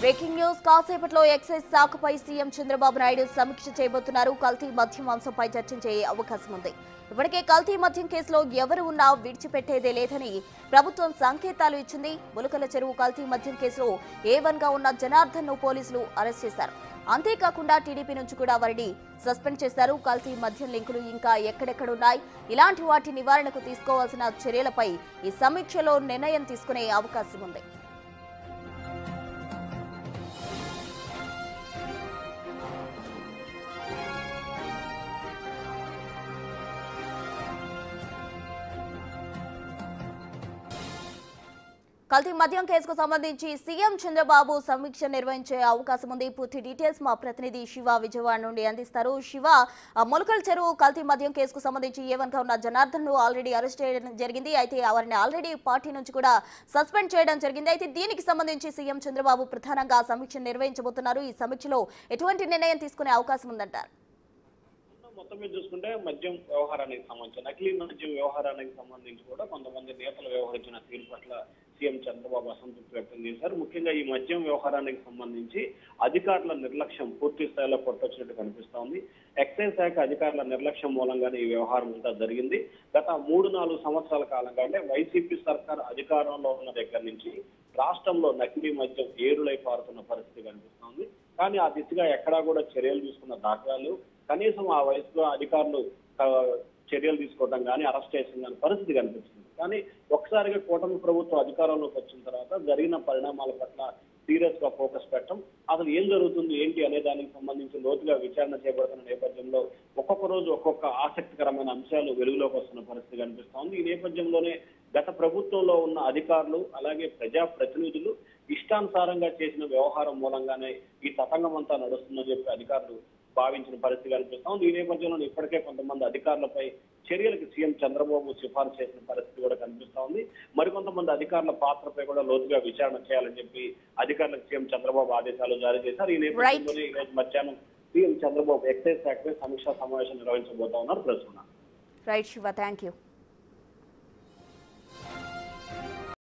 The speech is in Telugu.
బ్రేకింగ్ న్యూస్ కాసేపట్లో ఎక్సైజ్ శాఖపై సీఎం చంద్రబాబు నాయుడు సమీక్ష చేయబోతున్నారు. కల్తీ మద్యం అంశంపై చర్చించే అవకాశం ఉంది. ఇప్పటికే కల్తీ మద్యం కేసులో ఎవరు ఉన్నా విడిచిపెట్టేదే లేదని ప్రభుత్వం సంకేతాలు ఇచ్చింది. ములకల చెరువు కల్తీ మద్యం కేసులో A1గా ఉన్న జనార్దన్ ను పోలీసులు అరెస్ట్ చేశారు. అంతేకాకుండా టీడీపీ నుంచి కూడా వారిని సస్పెండ్ చేశారు. కల్తీ మద్యం లింకులు ఇంకా ఎక్కడెక్కడున్నాయి, ఇలాంటి వాటి నివారణకు తీసుకోవాల్సిన చర్యలపై ఈ సమీక్షలో నిర్ణయం తీసుకునే అవకాశం ఉంది. కల్తీ మద్యం కేసుకు సంబంధించి సీఎం చంద్రబాబు సమీక్ష నిర్వహించే అవకాశం ఉంది. పూర్తి డీటెయిల్స్ మా ప్రతినిధి శివ విజయవాడ నుండి అందిస్తారు. శివ, ములకల చెరువు కల్తీ మద్యం కేసుకు సంబంధించి A1గా ఉన్న జనార్దన్ ను ఆల్రెడీ అరెస్ట్ చేయడం జరిగింది. అయితే వారిని ఆల్రెడీ పార్టీ నుంచి కూడా సస్పెండ్ చేయడం జరిగింది. అయితే దీనికి సంబంధించి సీఎం చంద్రబాబు ప్రధానంగా సమీక్ష నిర్వహించబోతున్నారు. ఈ సమీక్షలో ఎటువంటి నిర్ణయం తీసుకునే అవకాశం ఉందంటారు? మొత్తం మీద చూసుకుంటే మద్యం వ్యవహారానికి సంబంధించి నకిలీ మద్యం వ్యవహారానికి సంబంధించి కూడా కొంతమంది నేతలు వ్యవహరించిన తీరు పట్ల సీఎం చంద్రబాబు అసంతృప్తి వ్యక్తం చేశారు. ముఖ్యంగా ఈ మద్యం వ్యవహారానికి సంబంధించి అధికారుల నిర్లక్ష్యం పూర్తి స్థాయిలో కొట్టొచ్చినట్టు కనిపిస్తోంది. ఎక్సైజ్ శాఖ అధికారుల నిర్లక్ష్యం మూలంగానే ఈ వ్యవహారం అంతా జరిగింది. గత 3-4 సంవత్సరాల కాలంగా అంటే వైసీపీ సర్కార్ అధికారంలో ఉన్న దగ్గర నుంచి రాష్ట్రంలో నకిలీ మద్యం ఏరులై పారుతున్న పరిస్థితి కనిపిస్తోంది. కానీ ఆ దిశగా ఎక్కడా కూడా చర్యలు తీసుకున్న దాఖలాలు, కనీసం ఆ వయసులో అధికారులు చర్యలు తీసుకోవడం కానీ అరెస్ట్ చేసిన కానీ పరిస్థితి కనిపిస్తుంది. కానీ ఒక్కసారిగా కూటమి ప్రభుత్వం అధికారంలోకి వచ్చిన తర్వాత జరిగిన పరిణామాల పట్ల సీరియస్ గా ఫోకస్ పెట్టడం, అసలు ఏం జరుగుతుంది ఏంటి అనే దానికి సంబంధించి లోతుగా విచారణ చేపడుతున్న నేపథ్యంలో ఒక్కొక్క రోజు ఒక్కొక్క ఆసక్తికరమైన అంశాలు వెలుగులోకి వస్తున్న పరిస్థితి కనిపిస్తోంది. ఈ నేపథ్యంలోనే గత ప్రభుత్వంలో ఉన్న అధికారులు అలాగే ప్రజా ప్రతినిధులు ఇష్టానుసారంగా చేసిన వ్యవహారం మూలంగానే ఈ తతంగం అంతా నడుస్తుందని చెప్పి అధికారులు భావించిన పరిస్థితి కనిపిస్తోంది. ఈ నేపథ్యంలో ఇప్పటికే కొంతమంది అధికారులపై చర్యలకు సీఎం చంద్రబాబు సిఫారసు చేసిన పరిస్థితి కూడా కనిపిస్తోంది. మరికొంతమంది అధికారుల పాత్రపై కూడా లోతుగా విచారణ చేయాలని చెప్పి అధికారులకు సీఎం చంద్రబాబు ఆదేశాలు జారీ చేశారు. ఈ నేపథ్యంలోనే ఈ రోజు మధ్యాహ్నం సీఎం చంద్రబాబు ఎక్సైజ్ శాఖపై సమీక్షా సమావేశం నిర్వహించబోతా ఉన్నారు. ప్రస్తుతం రైట్ శివ, థ్యాంక్ యూ.